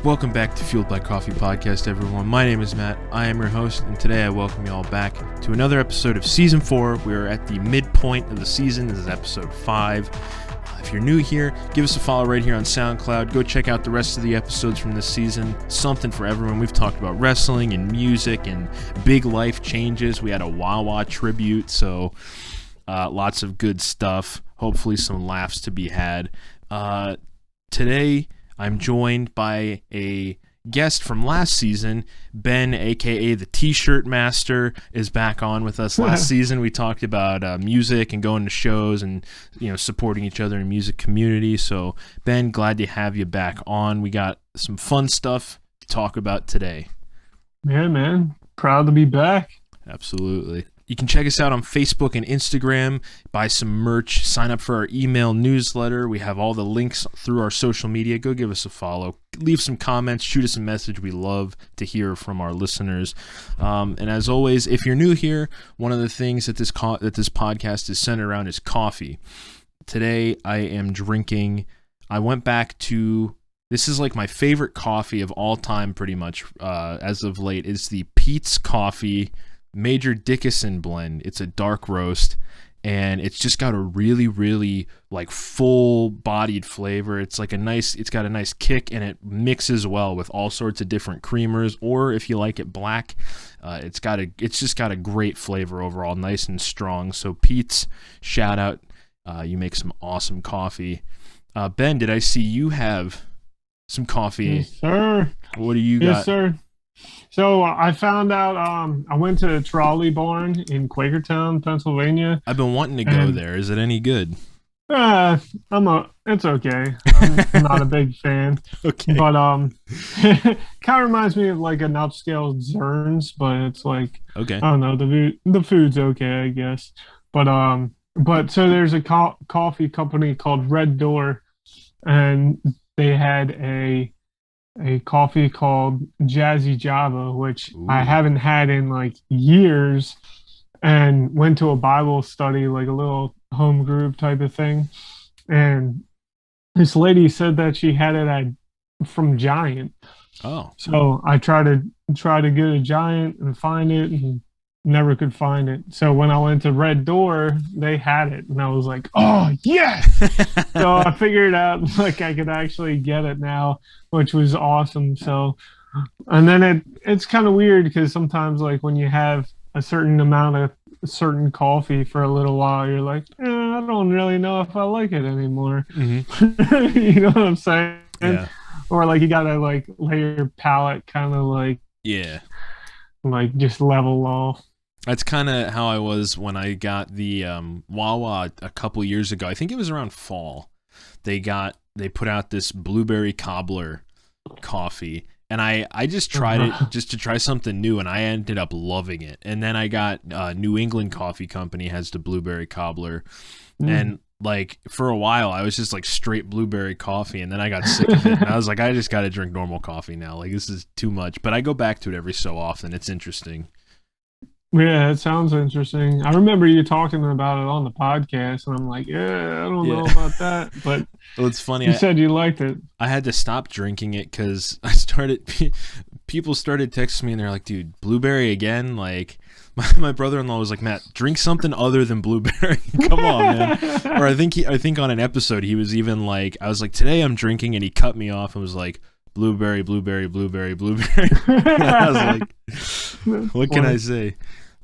Welcome back to Fueled by Coffee Podcast, everyone. My name is Matt. I am your host, and today I welcome you all back to another episode of Season 4. We are at the midpoint of the season. This is episode 5. If you're new here, give us a follow right here on SoundCloud. Go check out the rest of the episodes from this season. Something for everyone. We've talked about wrestling and music and big life changes. We had a Wawa tribute, so lots of good stuff. Hopefully some laughs to be had. Today, I'm joined by a guest from last season. Ben, aka the T-shirt master, is back on with us. Last season we talked about music and going to shows and supporting each other in the music community. So Ben, glad to have you back on. We got some fun stuff to talk about today. Yeah, man. Proud to be back. Absolutely. You can check us out on Facebook and Instagram, buy some merch, sign up for our email newsletter. We have all the links through our social media. Go give us a follow. Leave some comments, shoot us a message. We love to hear from our listeners. And as always, if you're new here, one of the things that this podcast is centered around is coffee. Today, I am drinking. I went back to. This is like my favorite coffee of all time, pretty much as of late. It's the Peets coffee Major Dickason blend. It's a dark roast, and it's just got a really, really like full-bodied flavor. It's got a nice kick, and it mixes well with all sorts of different creamers. Or if you like it black, it's just got a great flavor overall, nice and strong. So Peets, shout out, you make some awesome coffee. Ben, did I see you have some coffee? Yes, sir. What do you got? Yes, sir. So I found out, I went to the Trolley Barn in Quakertown, Pennsylvania. I've been wanting to go there. Is it any good? It's okay. I'm not a big fan. Okay. But kind of reminds me of like an upscale Zerns, but it's like, okay. I don't know, the food's okay, I guess. But so there's a coffee company called Red Door, and they had a coffee called Jazzy Java, which Ooh. I haven't had in like years, and went to a Bible study, like a little home group type of thing. And this lady said that she had it from Giant. Oh. So I tried to get a Giant and find it, and never could find it. So when I went to Red Door, they had it, and I was like, oh yes. So I figured out like I could actually get it now, which was awesome. So, and then it's kind of weird because sometimes like when you have a certain amount of certain coffee for a little while, you're like, I don't really know if I like it anymore. Mm-hmm. You know what I'm saying? Yeah. Or like you gotta like let your palate kind of like, yeah, like just level off. That's kind of how I was when I got the Wawa a couple years ago. I think it was around fall. They put out this blueberry cobbler coffee, and I just tried it just to try something new, and I ended up loving it. And then I got New England Coffee Company has the blueberry cobbler, and like for a while I was just like straight blueberry coffee, and then I got sick of it, and I was like, I just got to drink normal coffee now. Like this is too much. But I go back to it every so often. It's interesting. Yeah, it sounds interesting. I remember you talking about it on the podcast, and I'm like, yeah, I don't know about that. But well, it's funny. You said you liked it. I had to stop drinking it because people started texting me, and they're like, dude, blueberry again? Like, my brother-in-law was like, Matt, drink something other than blueberry. Come on, man. Or I think on an episode, he was even like, I was like, today I'm drinking, and he cut me off and was like, blueberry, blueberry, blueberry, blueberry. I was like, what can I say?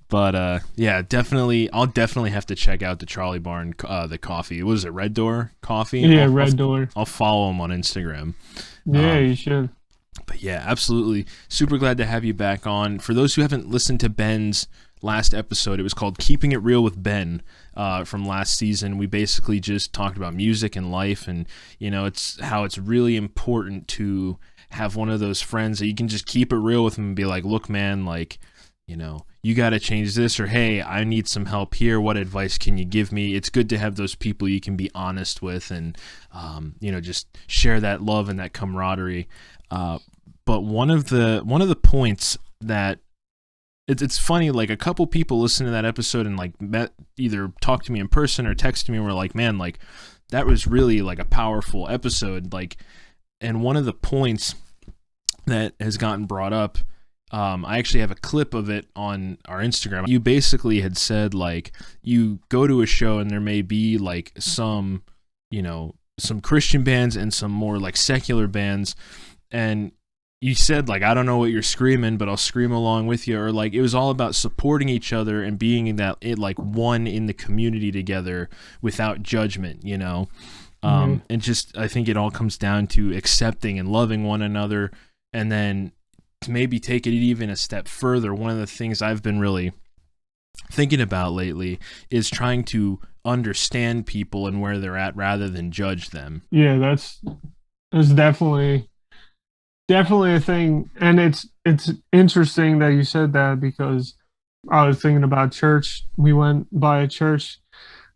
But yeah, definitely, I'll definitely have to check out the Trolley Barn, the coffee. What is it, Red Door Coffee? Yeah, Red Door. I'll follow him on Instagram. Yeah, you should. But yeah, absolutely. Super glad to have you back on. For those who haven't listened to Ben's last episode, it was called Keeping It Real with Ben from last season. We basically just talked about music and life, and it's how it's really important to have one of those friends that you can just keep it real with them and be like, look, man, like, you got to change this, or hey, I need some help here. What advice can you give me? It's good to have those people you can be honest with, and just share that love and that camaraderie. But one of the points that it's funny, like a couple people listened to that episode and like either talked to me in person or texted me and were like, man, like that was really like a powerful episode. Like, and one of the points that has gotten brought up. I actually have a clip of it on our Instagram. You basically had said, like, you go to a show and there may be like some, you know, some Christian bands and some more like secular bands, and you said, like, I don't know what you're screaming, but I'll scream along with you. Or like, it was all about supporting each other and being in that, like, one in the community together without judgment, you know? And just, I think it all comes down to accepting and loving one another. And then to maybe take it even a step further, one of the things I've been really thinking about lately is trying to understand people and where they're at rather than judge them. Yeah, that's definitely a thing. And it's interesting that you said that, because I was thinking about church. We went by a church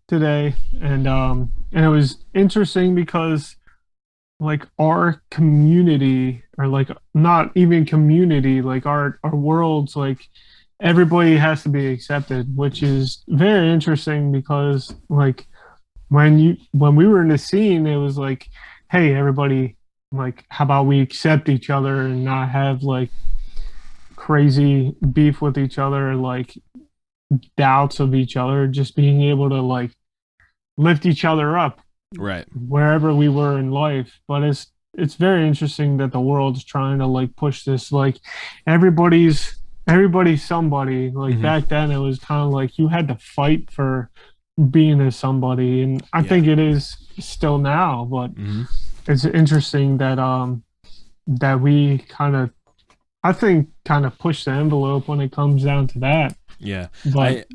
today, and it was interesting because, like, our community, or like not even community, like our worlds, like everybody has to be accepted, which is very interesting because, like, when we were in the scene, it was like, hey, everybody, like, how about we accept each other and not have like crazy beef with each other, like doubts of each other, just being able to like lift each other up Right. wherever we were in life. But it's very interesting that the world's trying to like push this, like everybody's somebody. Like back then it was kind of like you had to fight for being a somebody, and I think it is still now, but it's interesting that that we kind of, I think, kind of push the envelope when it comes down to that. Yeah. But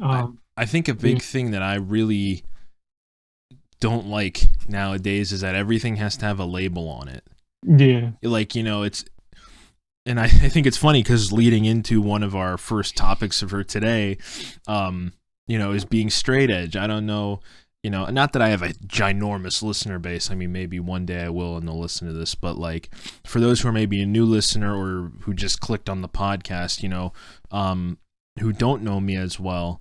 I think a big thing that I really don't like nowadays is that everything has to have a label on it. Yeah. Like, you know, it's, and I think it's funny because leading into one of our first topics for today, you know, is being straight edge. I don't know, you know, not that I have a ginormous listener base. I mean, maybe one day I will and they'll listen to this, but like for those who are maybe a new listener or who just clicked on the podcast, you know, who don't know me as well,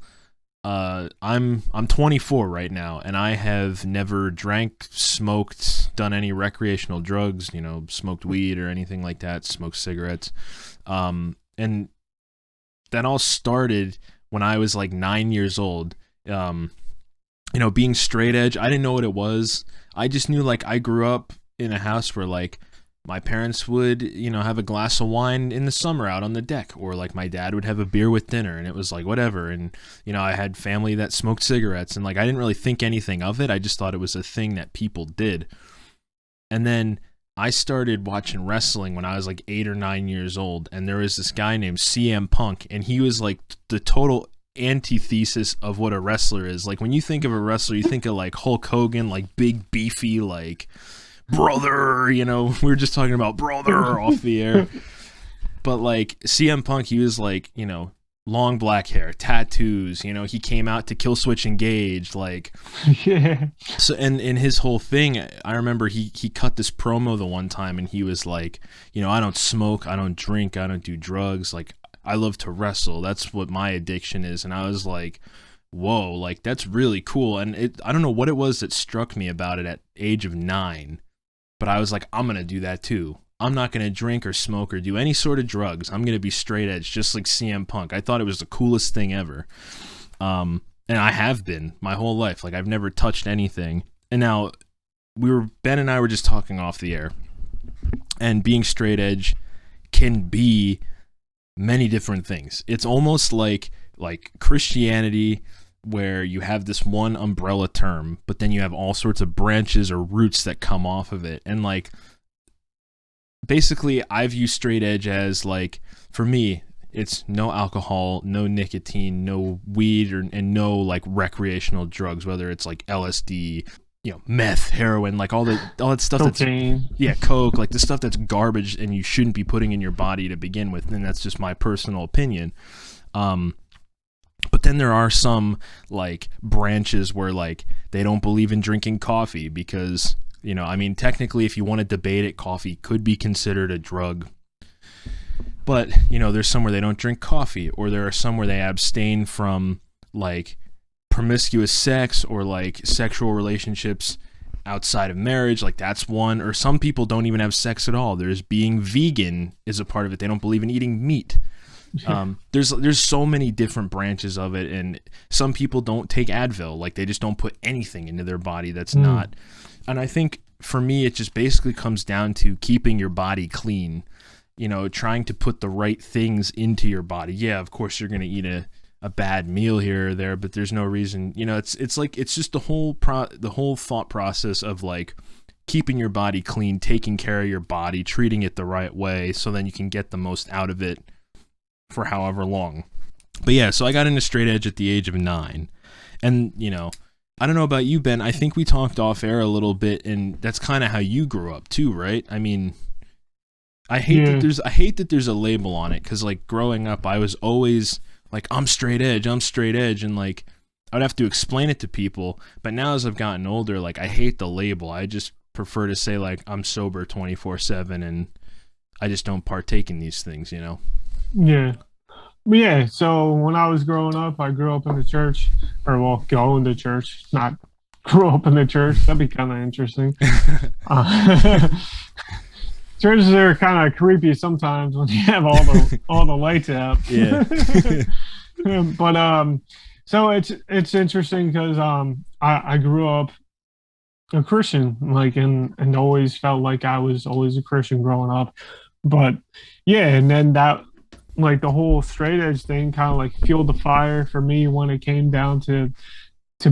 I'm 24 right now, and I have never drank, smoked, done any recreational drugs, you know, smoked weed or anything like that, smoked cigarettes. And that all started when I was like 9 years old. You know, being straight edge, I didn't know what it was. I just knew, like, I grew up in a house where, like, my parents would, you know, have a glass of wine in the summer out on the deck, or like my dad would have a beer with dinner, and it was like whatever. And, you know, I had family that smoked cigarettes, and like I didn't really think anything of it. I just thought it was a thing that people did. And then I started watching wrestling when I was like 8 or 9 years old, and there was this guy named CM Punk, and he was like the total antithesis of what a wrestler is. Like when you think of a wrestler, you think of like Hulk Hogan, like big beefy, like brother, you know, we were just talking about brother off the air. But like CM Punk, he was like, you know, long black hair, tattoos, you know, he came out to Killswitch Engage, like so. And in his whole thing, I remember he cut this promo the one time, and he was like, you know, I don't smoke, I don't drink, I don't do drugs, like I love to wrestle, that's what my addiction is. And I was like, whoa, like that's really cool. And I don't know what it was that struck me about it at age of 9, but I was like, I'm gonna do that too. I'm not going to drink or smoke or do any sort of drugs. I'm going to be straight edge, just like CM Punk. I thought it was the coolest thing ever. And I have been my whole life. Like, I've never touched anything. And now, Ben and I were just talking off the air. And being straight edge can be many different things. It's almost like Christianity, where you have this one umbrella term, but then you have all sorts of branches or roots that come off of it. And like, basically, I view straight edge as, like, for me, it's no alcohol, no nicotine, no weed, and no, like, recreational drugs, whether it's, like, LSD, you know, meth, heroin, like, all that stuff cocaine. Coke, like, the stuff that's garbage and you shouldn't be putting in your body to begin with, and that's just my personal opinion. But then there are some, like, branches where, like, they don't believe in drinking coffee because, you know, I mean, technically, if you want to debate it, coffee could be considered a drug. But, you know, there's some where they don't drink coffee, or there are some where they abstain from, like, promiscuous sex or, like, sexual relationships outside of marriage, like that's one. Or some people don't even have sex at all. There's being vegan is a part of it. They don't believe in eating meat. There's so many different branches of it, and some people don't take Advil, like they just don't put anything into their body that's not. And I think for me, it just basically comes down to keeping your body clean, you know, trying to put the right things into your body. Yeah, of course you're going to eat a bad meal here or there, but there's no reason, you know, it's like, it's just the whole thought process of like keeping your body clean, taking care of your body, treating it the right way, so then you can get the most out of it for however long. But yeah, so I got into straight edge at the age of 9. And, you know, I don't know about you, Ben. I think we talked off air a little bit, and that's kind of how you grew up too, right? I mean, I hate that there's a label on it, because like growing up, I was always like, I'm straight edge, and like I'd have to explain it to people. But now as I've gotten older, like I hate the label. I just prefer to say like I'm sober 24/7, and I just don't partake in these things, you know? Yeah. Yeah, so when I was growing up, I grew up in the church, or well, going to church, not grow up in the church. That'd be kind of interesting. Churches are kind of creepy sometimes when you have all the lights out. Yeah. But so it's interesting because I grew up a Christian, like, and always felt like I was always a Christian growing up. But yeah, and then that, like, the whole straight edge thing kind of like fueled the fire for me when it came down to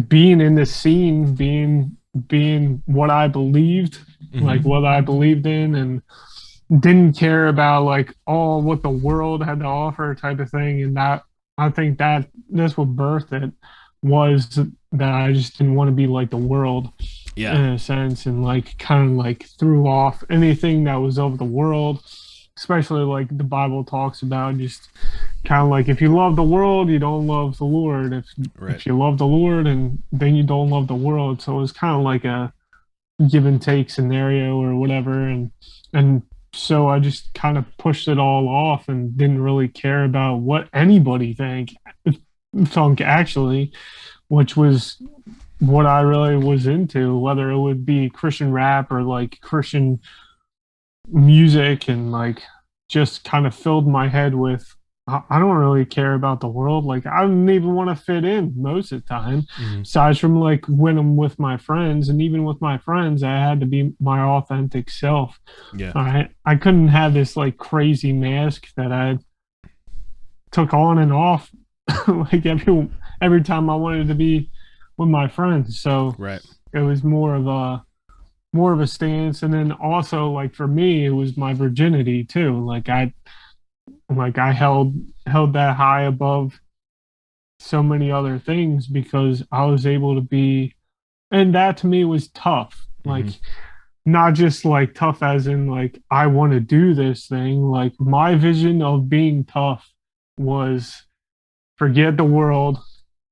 being in the scene, being what I believed, like what I believed in, and didn't care about like all what the world had to offer type of thing. And that, I think that this what birthed it, was that I just didn't want to be like the world, in a sense, and like kind of like threw off anything that was of the world, especially like the Bible talks about, just kind of like, if you love the world, you don't love the Lord. If you love the Lord, and then you don't love the world. So it was kind of like a give and take scenario or whatever. And so I just kind of pushed it all off and didn't really care about what anybody thunk actually, which was what I really was into, whether it would be Christian rap or like Christian music, and like just kind of filled my head with, I don't really care about the world. Like, I don't even want to fit in most of the time, aside from like when I'm with my friends. And even with my friends, I had to be my authentic self. Yeah. I couldn't have this like crazy mask that I took on and off like every time I wanted to be with my friends. So it was more of a stance. And then also, like, for me, it was my virginity too. Like I held that high above so many other things, because I was able to be, and that to me was tough. Like, not just like tough as in like I want to do this thing. Like, my vision of being tough was, forget the world,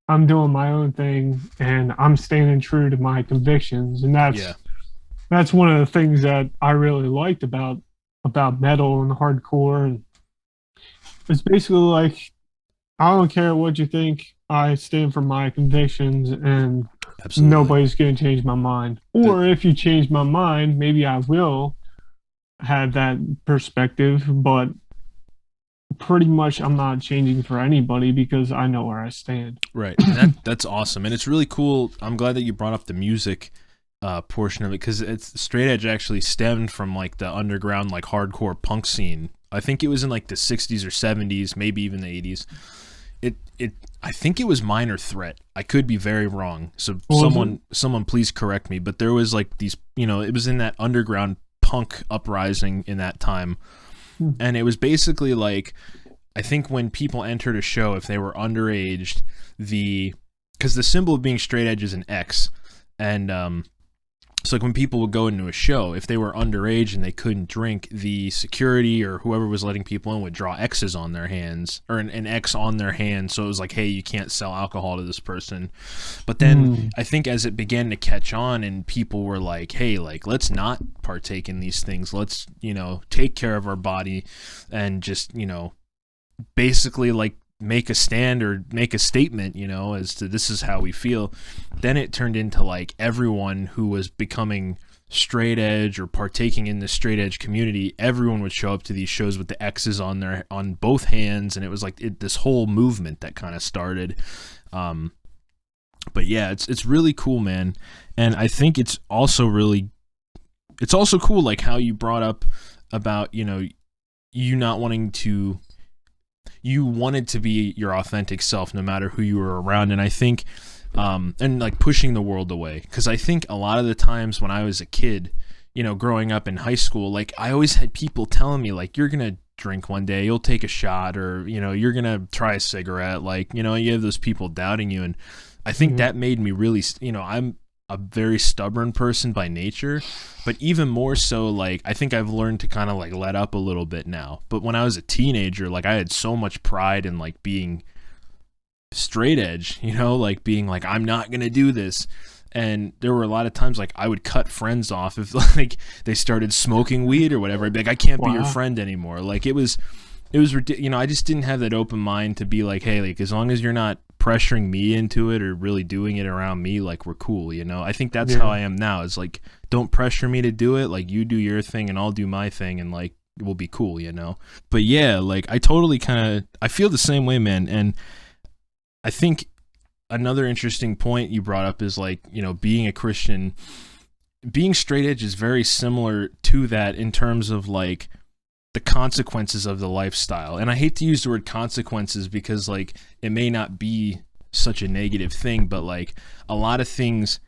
I'm doing my own thing, and I'm standing true to my convictions. And that's one of the things that I really liked about metal and hardcore. And it's basically like, I don't care what you think, I stand for my convictions, and nobody's going to change my mind. Or if you change my mind, maybe I will have that perspective, but pretty much I'm not changing for anybody, because I know where I stand. Right. That's awesome. And it's really cool. I'm glad that you brought up the music portion of it, because it's straight edge actually stemmed from like the underground, like hardcore punk scene. I think it was in like the 60s or 70s, maybe even the 80s. I think it was Minor Threat. I could be very wrong. So someone please correct me, but there was like these, you know, it was in that underground punk uprising in that time. And it was basically like, I think when people entered a show, if they were underage, because the symbol of being straight edge is an X, and so like when people would go into a show, if they were underage and they couldn't drink, the security or whoever was letting people in would draw X's on their hands, or an X on their hand. So it was like, hey, you can't sell alcohol to this person. But then I think as it began to catch on and people were like, hey, like, let's not partake in these things. Let's, you know, take care of our body, and just, you know, basically like make a stand or make a statement, you know, as to this is how we feel. Then it turned into like everyone who was becoming straight edge or partaking in the straight edge community, everyone would show up to these shows with the X's on both hands, and it was like this whole movement that kind of started. But yeah, it's really cool, man. And I think it's also cool, like how you brought up about, you know, you not wanting to, you wanted to be your authentic self no matter who you were around. And I think and like pushing the world away, because I think a lot of the times when I was a kid, you know, growing up in high school, like I always had people telling me like, you're gonna drink one day, you'll take a shot, or, you know, you're gonna try a cigarette, like, you know, you have those people doubting you. And I think that made me really, you know, I'm a very stubborn person by nature, but even more so, like, I think I've learned to kind of like let up a little bit now. But when I was a teenager, like I had so much pride in like being straight edge, you know, like being like, I'm not gonna do this. And there were a lot of times like I would cut friends off if like they started smoking weed or whatever. I'd be like, I can't be your friend anymore. Like it was ridiculous. You know, I just didn't have that open mind to be like, hey, like as long as you're not pressuring me into it or really doing it around me, like we're cool, you know. I think that's how I am now. It's like, don't pressure me to do it. Like you do your thing and I'll do my thing, and like we'll be cool, you know. But yeah, like I totally I feel the same way, man. And I think another interesting point you brought up is like, you know, being a Christian, being straight edge is very similar to that in terms of like the consequences of the lifestyle. And I hate to use the word consequences because like it may not be such a negative thing, but like a lot of things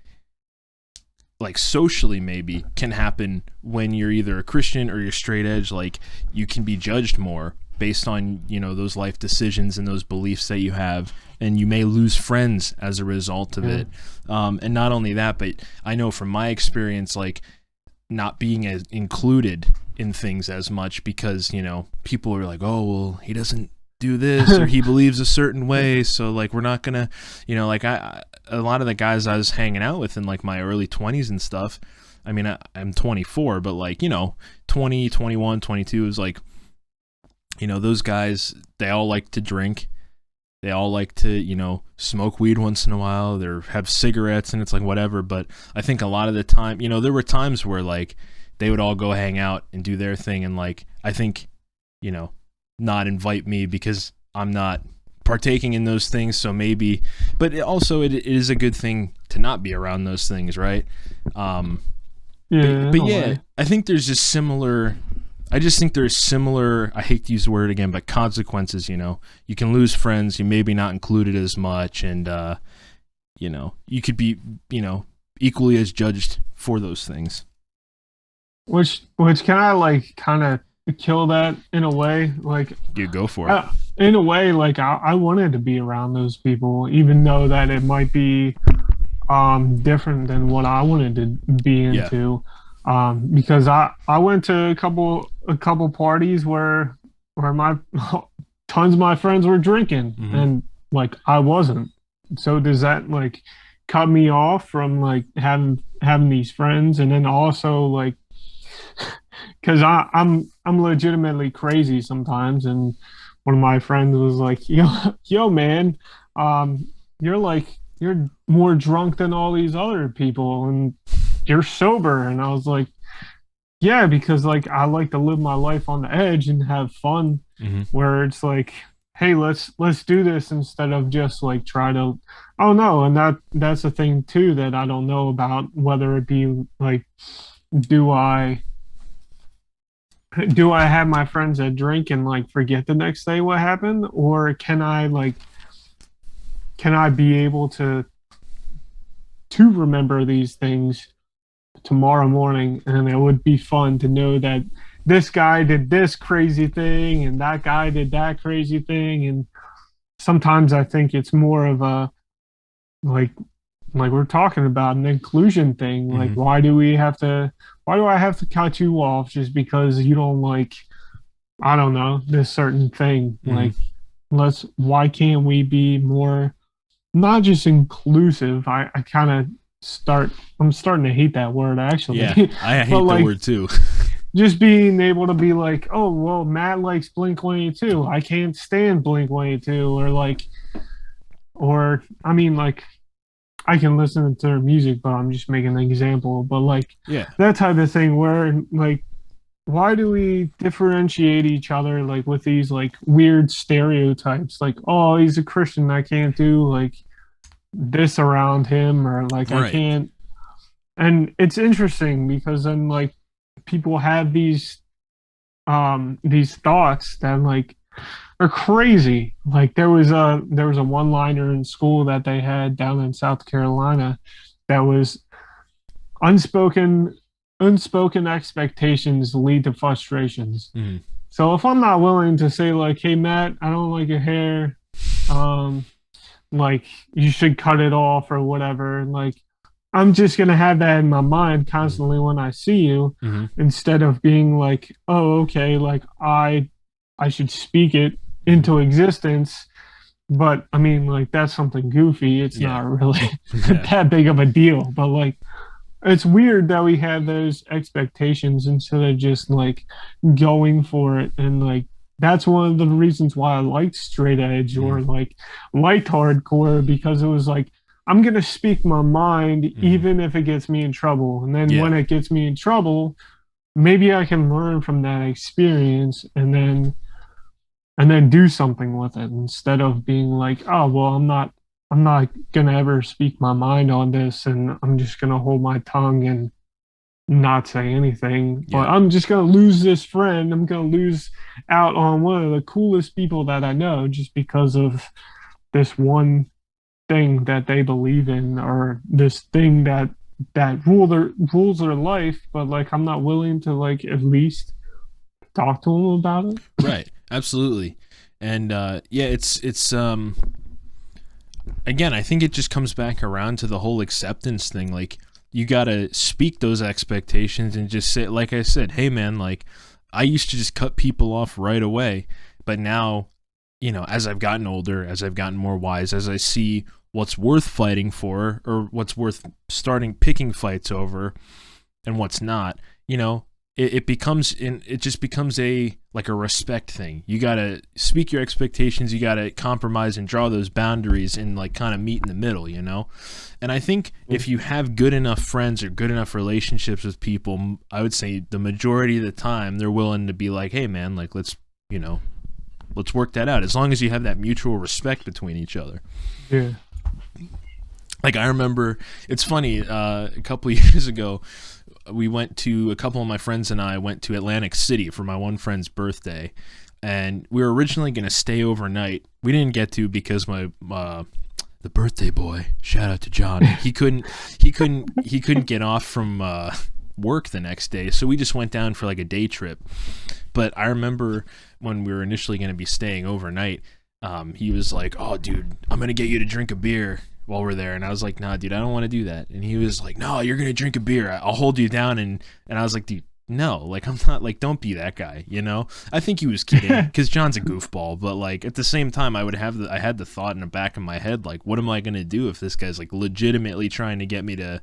like socially maybe can happen when you're either a Christian or you're straight edge. Like you can be judged more based on, you know, those life decisions and those beliefs that you have, and you may lose friends as a result of it. And not only that, but I know from my experience, like not being as included in things as much because, you know, people are like, oh, well, he doesn't do this or he believes a certain way, so like we're not gonna, you know, like a lot of the guys I was hanging out with in like my early 20s and stuff, I mean, I'm 24, but like, you know, 20, 21, 22 is like, you know, those guys, they all like to drink. They all like to, you know, smoke weed once in a while. They have cigarettes, and it's like whatever. But I think a lot of the time, you know, there were times where like they would all go hang out and do their thing, and like I think, you know, not invite me because I'm not partaking in those things. So maybe, but it is a good thing to not be around those things, right? But yeah, I think there's just similar. I just think there's similar, I hate to use the word again, but consequences, you know. You can lose friends, you may be not included as much, and, you know, you could be, you know, equally as judged for those things. Which can I, like, kind of kill that in a way? Like, you go for it. In a way, like, I wanted to be around those people, even though that it might be different than what I wanted to be into. Because I went to a couple parties where my tons of my friends were drinking, and like I wasn't. So does that like cut me off from like having these friends? And then also like because I'm legitimately crazy sometimes, and one of my friends was like, yo man, you're more drunk than all these other people, and you're sober. And I was like, yeah, because like I like to live my life on the edge and have fun, where it's like, hey, let's do this instead of just like try to, oh no. And that's the thing too that I don't know about, whether it be like, do I have my friends that drink and like forget the next day what happened, or can I be able to remember these things tomorrow morning? And it would be fun to know that this guy did this crazy thing and that guy did that crazy thing. And sometimes I think it's more of a like we're talking about an inclusion thing. Like, why do I have to cut you off just because you don't like, I don't know, this certain thing? Like, why can't we be more not just inclusive? I kind of I'm starting to hate that word, actually. Yeah, I hate the word too. just being able to be like, oh, well, Matt likes Blink 182. I can't stand Blink 182. Or like, or I mean, like, I can listen to their music, but I'm just making an example. But like Yeah. that type of thing where like, why do we differentiate each other like with these like weird stereotypes? Like, oh, he's a Christian. I can't do like this around him, or like I Right. can't. And it's interesting because then like people have these thoughts that like are crazy. Like there was a one liner in school that they had down in South Carolina that was unspoken unspoken expectations lead to frustrations. Mm. So if I'm not willing to say like, hey Matt, I don't like your hair, um, like you should cut it off or whatever, like I'm just gonna have that in my mind Mm. constantly when I see you, Mm-hmm. instead of being like, oh, okay, like I should speak it Mm-hmm. into existence. But I mean, like that's something goofy. It's Yeah. not really Yeah. that big of a deal. But like, it's weird that we have those expectations instead of just like going for it. And like, that's one of the reasons why I liked straight edge Mm-hmm. or like light hardcore, because it was like, I'm going to speak my mind Mm-hmm. even if it gets me in trouble. And then Yeah. when it gets me in trouble, maybe I can learn from that experience and then do something with it instead of being like, oh, well, I'm not gonna ever speak my mind on this and I'm just gonna hold my tongue and not say anything. But Yeah. I'm just gonna lose this friend. I'm gonna lose out on one of the coolest people that I know just because of this one thing that they believe in, or this thing that rules their life. But like I'm not willing to like at least talk to them about it. Right. Absolutely. And yeah, it's again, I think it just comes back around to the whole acceptance thing. Like, you gotta speak those expectations and just say, like I said, hey man, like I used to just cut people off right away, but now, as I've gotten older, as I've gotten more wise, as I see what's worth fighting for or what's worth starting picking fights over and what's not, it just becomes a like a respect thing. You gotta speak your expectations, you gotta compromise and draw those boundaries and like kind of meet in the middle. And I think if you have good enough friends or good enough relationships with people, I would say the majority of the time they're willing to be like, hey man, like let's work that out, as long as you have that mutual respect between each other. Yeah. Like, I remember, it's funny, a couple of years ago, a couple of my friends and I went to Atlantic City for my one friend's birthday, and we were originally going to stay overnight. We didn't get to because the birthday boy, shout out to John, he couldn't get off from work the next day, so we just went down for like a day trip. But I remember when we were initially going to be staying overnight, he was like, oh dude, I'm going to get you to drink a beer while we're there. And I was like, nah dude, I don't want to do that. And he was like, no, you're gonna drink a beer, I'll hold you down. And I was like, dude, no, like I'm not, like, don't be that guy. I think he was kidding because John's a goofball, but like at the same time I had the thought in the back of my head, like, what am I gonna do if this guy's like legitimately trying to get me to,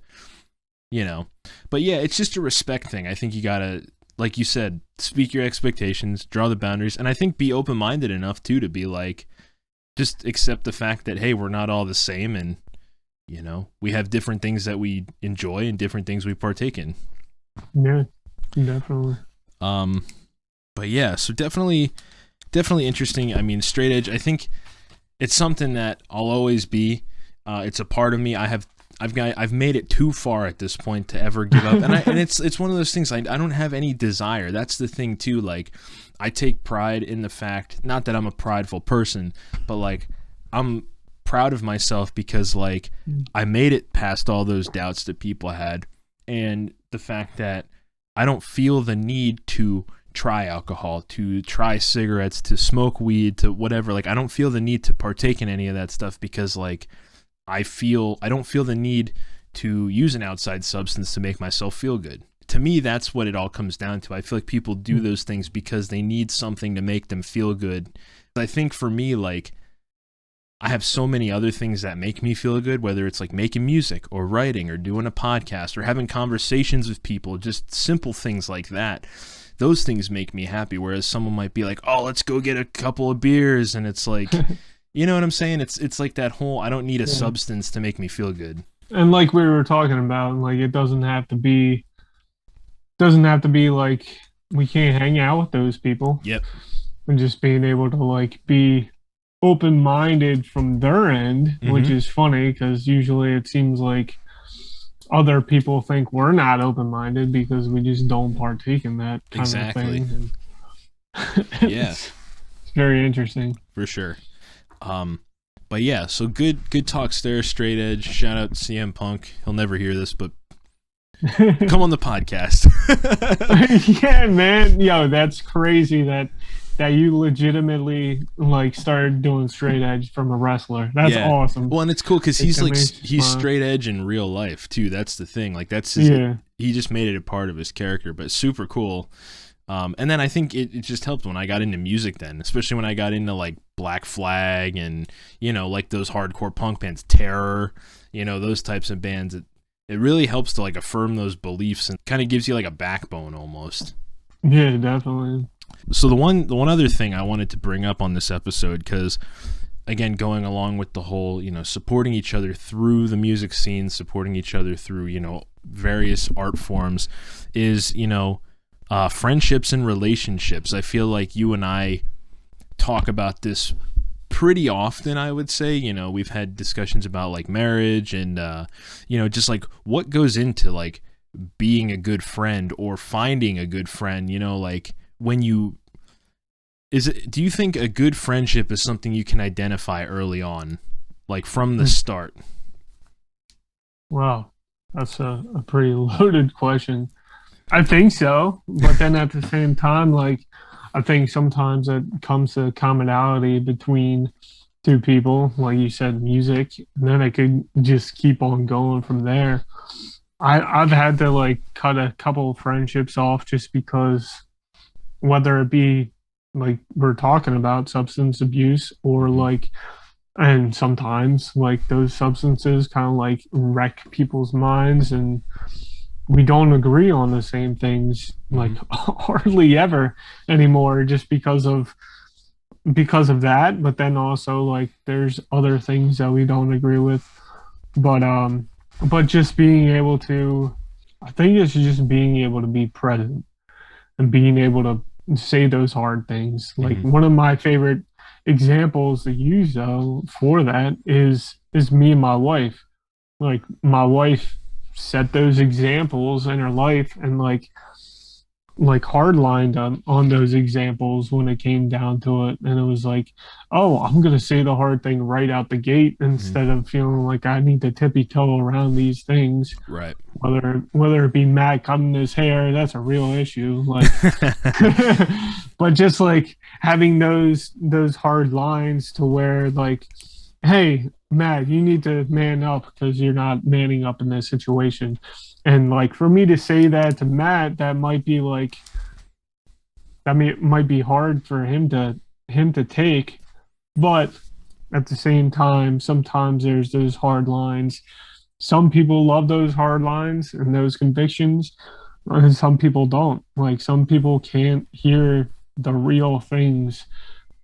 but yeah, it's just a respect thing. I think you gotta, like you said, speak your expectations, draw the boundaries, and I think be open-minded enough too to be like, just accept the fact that, hey, we're not all the same, and we have different things that we enjoy and different things we partake in. Yeah, definitely. But yeah, so definitely interesting. I mean, straight edge, I think it's something that I'll always be. It's a part of me. I've made it too far at this point to ever give up, and it's one of those things. I don't have any desire. That's the thing too. Like, I take pride in the fact, not that I'm a prideful person, but like I'm proud of myself because like I made it past all those doubts that people had, and the fact that I don't feel the need to try alcohol, to try cigarettes, to smoke weed, to whatever. Like, I don't feel the need to partake in any of that stuff because like I don't feel the need to use an outside substance to make myself feel good. To me, that's what it all comes down to. I feel like people do those things because they need something to make them feel good. I think for me, like, I have so many other things that make me feel good, whether it's like making music or writing or doing a podcast or having conversations with people, just simple things like that. Those things make me happy. Whereas someone might be like, oh, let's go get a couple of beers. And it's like, you know what I'm saying? It's like that whole, I don't need a substance to make me feel good. And like we were talking about, like it doesn't have to be like we can't hang out with those people. Yep. And just being able to like be open-minded from their end, which is funny because usually it seems like other people think we're not open-minded because we just don't partake in that kind of thing. Yeah, it's very interesting for sure. But yeah, so good talks there. Straight Edge. Shout out to CM Punk. He'll never hear this, but come on the podcast. Yeah, man. Yo, that's crazy that you legitimately like started doing straight edge from a wrestler. That's awesome. Well, and it's cool because he's like he's straight edge in real life too. That's the thing. Like that's his, he just made it a part of his character, but super cool. And then I think it just helped when I got into music then, especially when I got into like Black Flag and, you know, like those hardcore punk bands, Terror, you know, those types of bands. It really helps to like affirm those beliefs and kind of gives you like a backbone almost. Yeah, definitely. So the one other thing I wanted to bring up on this episode, because again, going along with the whole, you know, supporting each other through the music scene, supporting each other through, you know, various art forms, is, you know, friendships and relationships. I feel like you and I talk about this pretty often, I would say. You know, we've had discussions about like marriage and, you know, just like what goes into like being a good friend or finding a good friend, you know, like when you, do you think a good friendship is something you can identify early on, like from the start? Wow, that's a pretty loaded question. I think so, but then at the same time, like I think sometimes it comes to commonality between two people, like you said, music, and then it could just keep on going from there. I've had to like cut a couple of friendships off just because, whether it be like we're talking about substance abuse or like, and sometimes like those substances kind of like wreck people's minds and we don't agree on the same things like hardly ever anymore just because of that. But then also like there's other things that we don't agree with. But just being able to, I think it's just being able to be present and being able to say those hard things. Like one of my favorite examples to use though for that is me and my wife. Like my wife set those examples in her life and like hardlined on those examples when it came down to it. And it was like, oh, I'm gonna say the hard thing right out the gate instead of feeling like I need to tippy toe around these things. Right. Whether it be Matt cutting his hair, that's a real issue. Like but just like having those hard lines to where like, hey, Matt, you need to man up because you're not manning up in this situation. And like for me to say that to Matt, that might be like, it might be hard for him to take, but at the same time, sometimes there's those hard lines. Some people love those hard lines and those convictions, and some people don't. Like some people can't hear the real things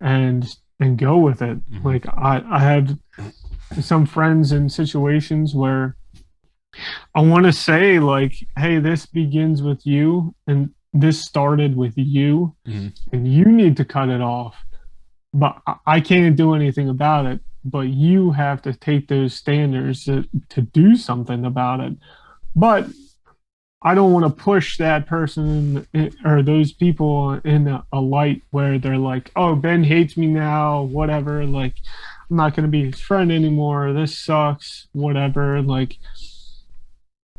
and go with it. Like I have some friends in situations where I want to say like, hey, this begins with you and this started with you and you need to cut it off. But I can't do anything about it. But you have to take those standards to do something about it. But I don't want to push that person or those people in a light where they're like, oh, Ben hates me now, whatever. Like, I'm not going to be his friend anymore. This sucks, whatever. Like,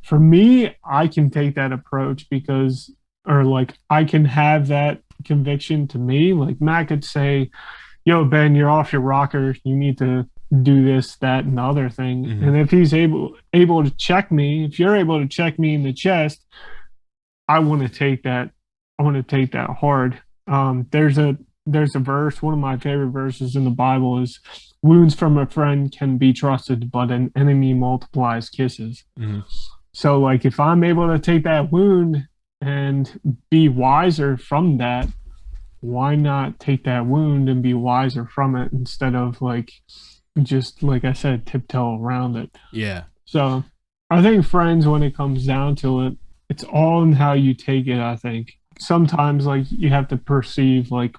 for me, I can take that approach I can have that conviction to me. Like Matt could say, yo, Ben, you're off your rocker. You need to do this, that, and the other thing. And if he's able to check me, if you're able to check me in the chest, I want to take that. I want to take that hard. There's a there's a verse, one of my favorite verses in the Bible is wounds from a friend can be trusted, but an enemy multiplies kisses. Mhm. So like if I'm able to take that wound and be wiser from that, why not take that wound and be wiser from it instead of like just like I said, tiptoe around it. Yeah. So I think friends, when it comes down to it, it's all in how you take it, I think. Sometimes like you have to perceive like,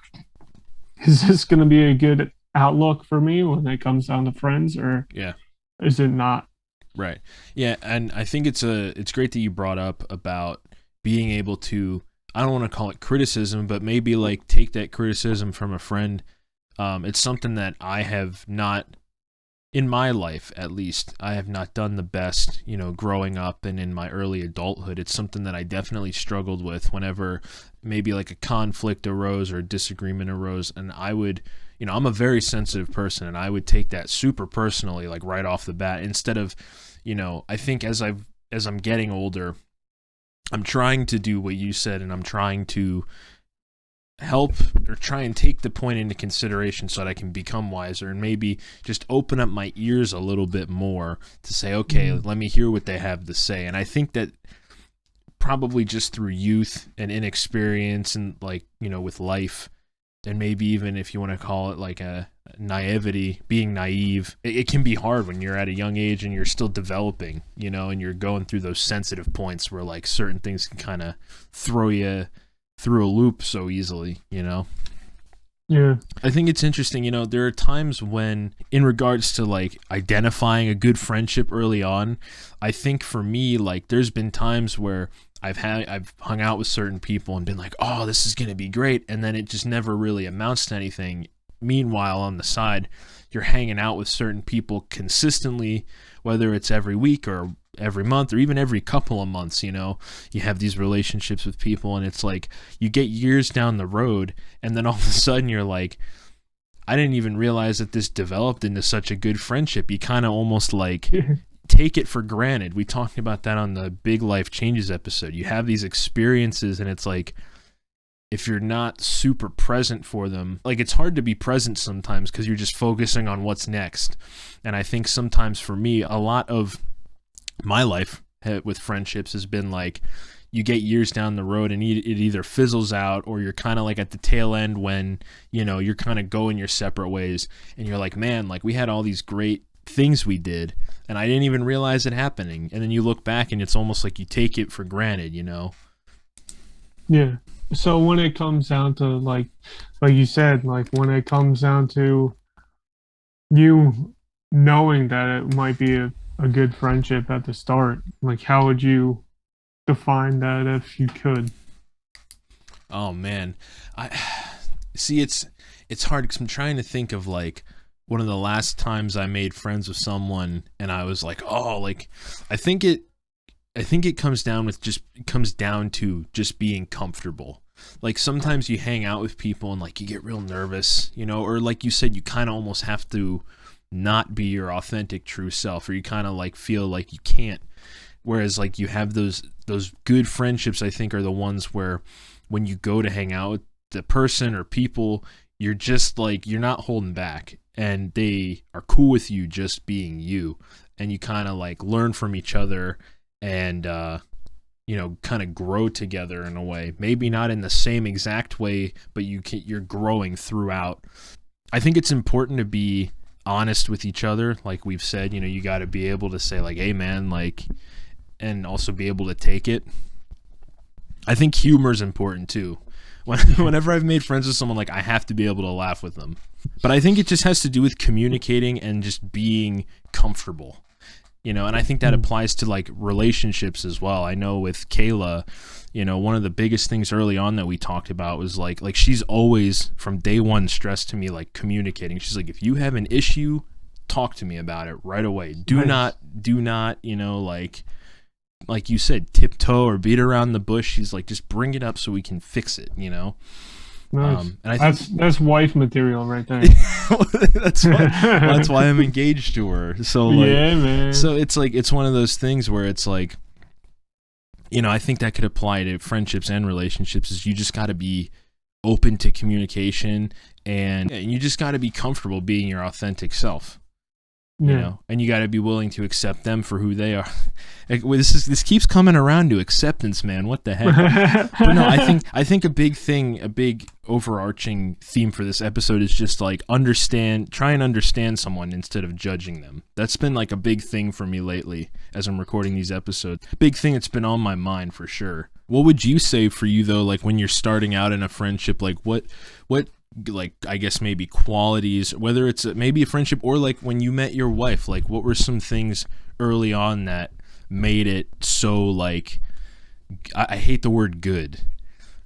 is this gonna be a good outlook for me when it comes down to friends, or Yeah. is it not? Right. Yeah, and I think it's great that you brought up about being able to, I don't want to call it criticism, but maybe like take that criticism from a friend. It's something that I have not, in my life at least, I have not done the best, growing up and in my early adulthood. It's something that I definitely struggled with whenever maybe like a conflict arose or a disagreement arose, and I would, I'm a very sensitive person, and I would take that super personally, like right off the bat, instead of, I think as I'm getting older, I'm trying to do what you said, and I'm trying to help or try and take the point into consideration so that I can become wiser and maybe just open up my ears a little bit more to say, okay, let me hear what they have to say. And I think that probably just through youth and inexperience and like, with life, and maybe even if you want to call it like a naivety, being naive, it can be hard when you're at a young age and you're still developing, and you're going through those sensitive points where like certain things can kind of throw you through a loop so easily. Yeah. I think it's interesting, there are times when, in regards to like identifying a good friendship early on, I think for me, like there's been times where I've hung out with certain people and been like, oh, this is going to be great. And then it just never really amounts to anything. Meanwhile, on the side, you're hanging out with certain people consistently, whether it's every week or every month or even every couple of months. You have these relationships with people, and it's like you get years down the road, and then all of a sudden you're like, I didn't even realize that this developed into such a good friendship. You kind of almost like take it for granted. We talked about that on the Big Life Changes episode. You have these experiences, and it's like, if you're not super present for them, like it's hard to be present sometimes because you're just focusing on what's next. And I think sometimes for me, a lot of my life with friendships has been like, you get years down the road and it either fizzles out, or you're kind of like at the tail end when, you're kind of going your separate ways, and you're like, man, like we had all these great things we did and I didn't even realize it happening. And then you look back and it's almost like you take it for granted. Yeah. So when it comes down to like you said, like when it comes down to you knowing that it might be a good friendship at the start, like how would you define that if you could? Oh man, I see. It's hard because I'm trying to think of like one of the last times I made friends with someone, and I was like, oh, like I think it comes down to just being comfortable. Like sometimes you hang out with people and like you get real nervous, or like you said, you kind of almost have to not be your authentic true self, or you kind of like feel like you can't. Whereas like you have those good friendships, I think, are the ones where when you go to hang out with the person or people, you're just like, you're not holding back, and they are cool with you just being you, and you kind of like learn from each other and kind of grow together in a way. Maybe not in the same exact way, but you're growing throughout. I think it's important to be honest with each other, like we've said. You got to be able to say like, hey man, like, and also be able to take it. I think humor is important too. Whenever I've made friends with someone, like I have to be able to laugh with them. But I think it just has to do with communicating and just being comfortable. And I think that applies to like relationships as well. I know with Kayla, one of the biggest things early on that we talked about was like she's always from day one stressed to me like communicating. She's like, if you have an issue, talk to me about it right away. Do not, like you said, tiptoe or beat around the bush. She's like, just bring it up so we can fix it. Nice. And I think that's wife material right there. that's why I'm engaged to her. So like, yeah, man. So it's like, it's one of those things where it's like, I think that could apply to friendships and relationships, is you just got to be open to communication, and you just got to be comfortable being your authentic self. You know, and you got to be willing to accept them for who they are. This keeps coming around to acceptance, man. What the heck? But no, I think a big overarching theme for this episode is just like try and understand someone instead of judging them. That's been like a big thing for me lately as I'm recording these episodes. Big thing that's been on my mind for sure. What would you say for you though, like when you're starting out in a friendship, like what like I guess maybe qualities, whether it's maybe a friendship or like when you met your wife, like what were some things early on that made it so like I hate the word good,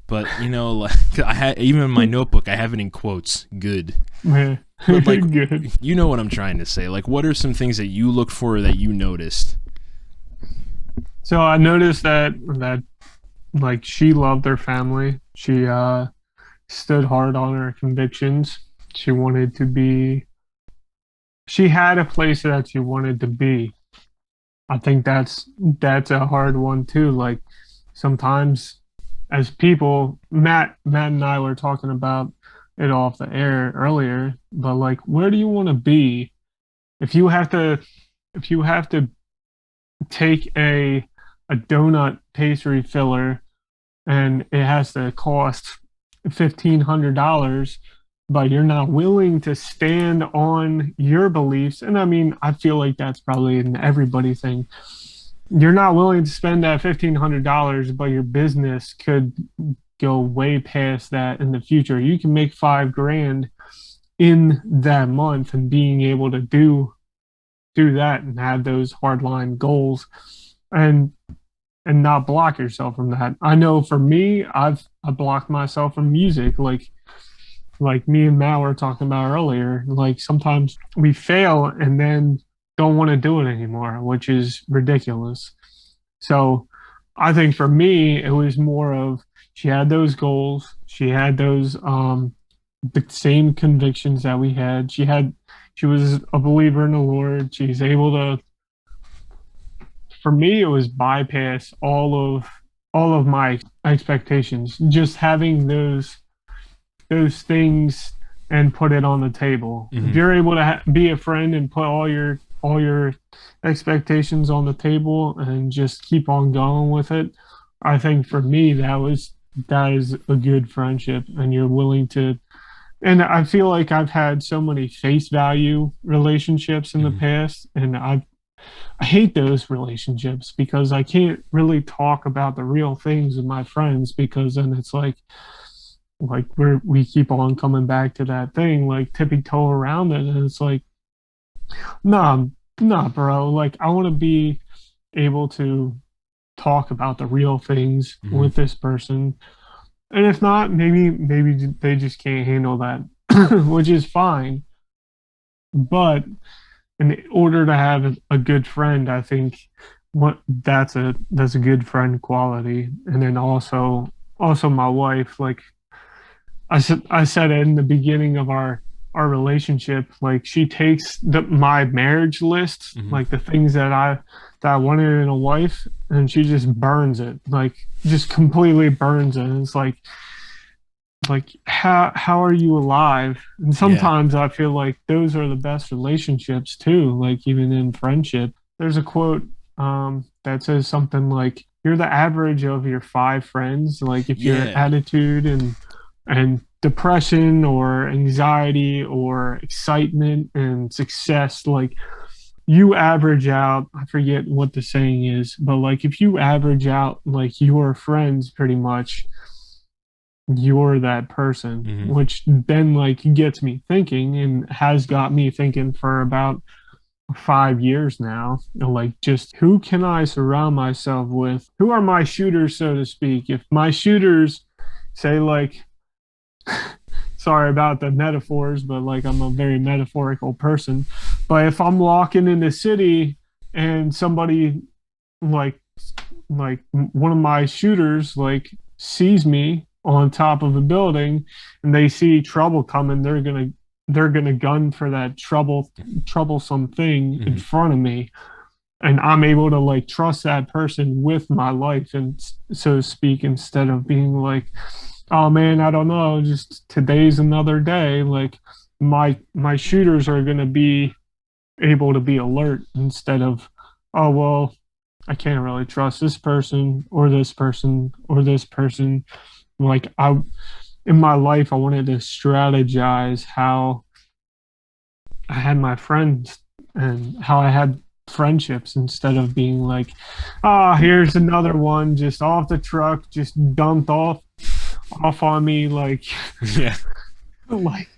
but you know, like I had even in my notebook I have it in quotes, good. But like good. You know what I'm trying to say, like what are some things that you look for that you noticed? So I noticed that like she loved her family. She stood hard on her convictions. She had a place that she wanted to be. I think that's a hard one too. Like sometimes as people, Matt and I were talking about it off the air earlier, but like where do you want to be if you have to take a donut pastry filler and it has to cost $1,500, but you're not willing to stand on your beliefs. And I mean, I feel like that's probably an everybody thing. You're not willing to spend that $1,500, but your business could go way past that in the future. You can make $5,000 in that month, and being able to do that and have those hardline goals and not block yourself from that. I know for me, I blocked myself from music, like me and Matt were talking about earlier. Like sometimes we fail and then don't want to do it anymore, which is ridiculous. So I think for me, it was more of she had those goals, she had those the same convictions that we had. She was a believer in the Lord. She's able to. For me, it was bypass all of my expectations. Just having those things and put it on the table. Mm-hmm. If you're able to be a friend and put all your expectations on the table and just keep on going with it, I think for me that is a good friendship, and you're willing to. And I feel like I've had so many face value relationships in the past, and I hate those relationships because I can't really talk about the real things with my friends, because then it's like we keep on coming back to that thing, like tippy toe around it, and it's like, nah, bro. Like I want to be able to talk about the real things with this person, and if not, maybe they just can't handle that, which is fine. But in order to have a good friend, I think that's a good friend quality. And then also my wife, like I said it in the beginning of our relationship, like she takes my marriage list, like the things that I wanted in a wife, and she just burns it, like just completely burns it. And it's like how are you alive? And sometimes I feel like those are the best relationships too, like even in friendship. There's a quote that says something like, you're the average of your 5 friends. Like if your attitude and depression or anxiety or excitement and success, like you average out, I forget what the saying is, but like if you average out like your friends, pretty much you're that person, which then like gets me thinking, and has got me thinking for about 5 years now, like just who can I surround myself with? Who are my shooters, so to speak? If my shooters say like, sorry about the metaphors, but like I'm a very metaphorical person. But if I'm walking in the city and somebody like one of my shooters like sees me on top of a building and they see trouble coming, they're gonna gun for that troublesome thing in front of me, and I'm able to like trust that person with my life, and so to speak, instead of being like, oh man, I don't know, just today's another day. Like my shooters are gonna be able to be alert instead of, oh well, I can't really trust this person or this person or this person. Like I in my life I wanted to strategize how I had my friends and how I had friendships instead of being like, ah, oh, here's another one just off the truck, just dumped off on me like Yeah. like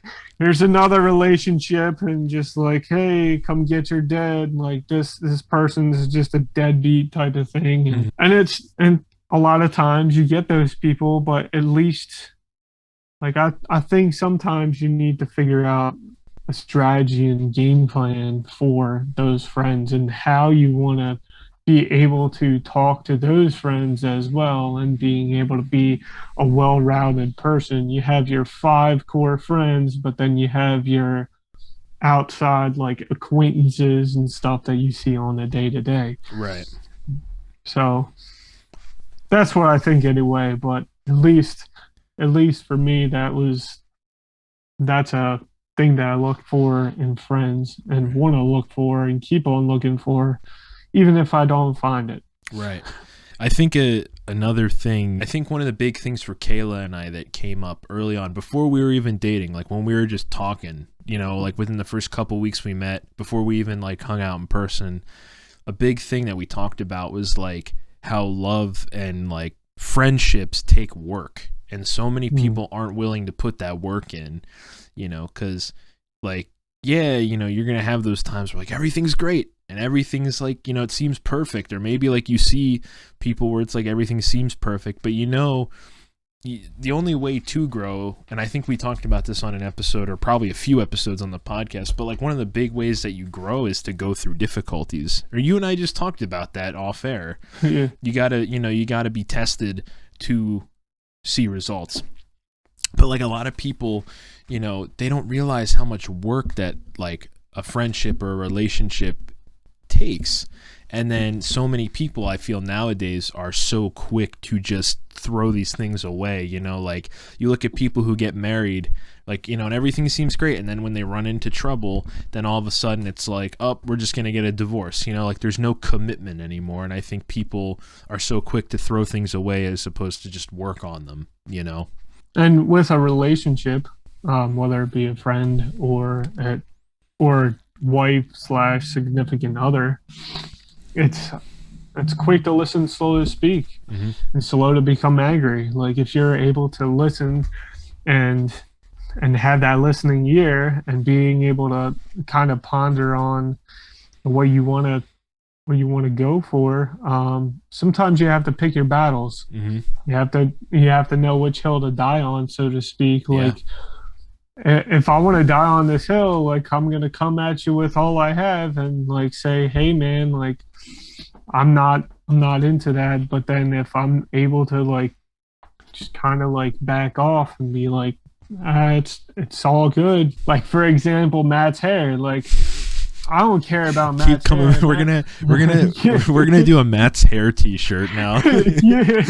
here's another relationship and just like, hey, come get your dead. Like this person is just a deadbeat type of thing. Mhm. And a lot of times you get those people, but at least like I think sometimes you need to figure out a strategy and game plan for those friends and how you want to be able to talk to those friends as well and being able to be a well-rounded person. You have your five core friends, but then you have your outside like acquaintances and stuff that you see on a day to day. Right. So that's what I think anyway, but at least for me that's a thing that I look for in friends and want to look for and keep on looking for, even if I don't find it. Right. I think another thing, I think one of the big things for Kayla and I that came up early on before we were even dating, like when we were just talking, you know, like within the first couple weeks we met, before we even like hung out in person, a big thing that we talked about was like how love and like friendships take work. And so many people aren't willing to put that work in, you know, because like, yeah, you know, you're going to have those times where like everything's great and everything's like, you know, it seems perfect. Or maybe like you see people where it's like everything seems perfect, but you know, the only way to grow, and I think we talked about this on an episode or probably a few episodes on the podcast, but like one of the big ways that you grow is to go through difficulties. Or you and I just talked about that off air. Yeah. You gotta be tested to see results. But like a lot of people, you know, they don't realize how much work that like a friendship or a relationship takes. And then so many people I feel nowadays are so quick to just throw these things away, you know, like you look at people who get married, like, you know, and everything seems great, and then when they run into trouble, then all of a sudden it's like, oh, we're just going to get a divorce, you know, like there's no commitment anymore. And I think people are so quick to throw things away as opposed to just work on them, you know. And with a relationship, whether it be a friend or wife slash significant other, it's quick to listen, slow to speak, and slow to become angry. Like if you're able to listen and have that listening ear and being able to kind of ponder on what you want to go for, sometimes you have to pick your battles. You have to know which hill to die on, so to speak. Like if I want to die on this hill, like I'm gonna come at you with all I have and like say, hey man, like I'm not into that. But then if I'm able to like just kind of like back off and be like, it's all good. Like for example, Matt's hair. Like I don't care about Matt's Keep coming. hair. We're gonna do a Matt's hair T-shirt now. Yeah.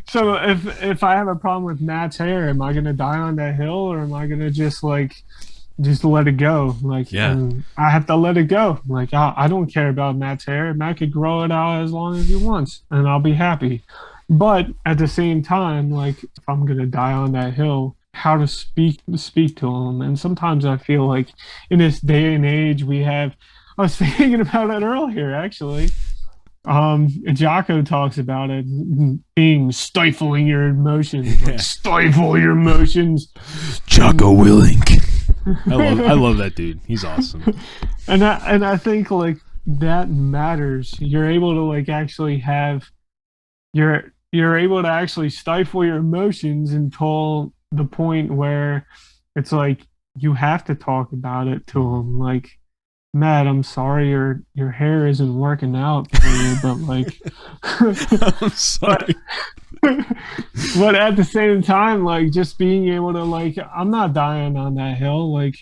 So if I have a problem with Matt's hair, am I gonna die on that hill or am I gonna just let it go? Like, I have to let it go. Like, I don't care about Matt's hair. Matt could grow it out as long as he wants, and I'll be happy. But at the same time, like, if I'm gonna die on that hill, how to speak to him. And sometimes I feel like in this day and age, I was thinking about it earlier, actually. Jocko talks about it being stifling your emotions. Like, stifle your emotions. Jocko Willink. I love that dude. He's awesome. And I think like that matters. You're able to like actually have you're able to actually stifle your emotions until the point where it's like you have to talk about it to him. Like, Matt, I'm sorry your hair isn't working out for you, but like I'm sorry. But at the same time, like just being able to like, I'm not dying on that hill. Like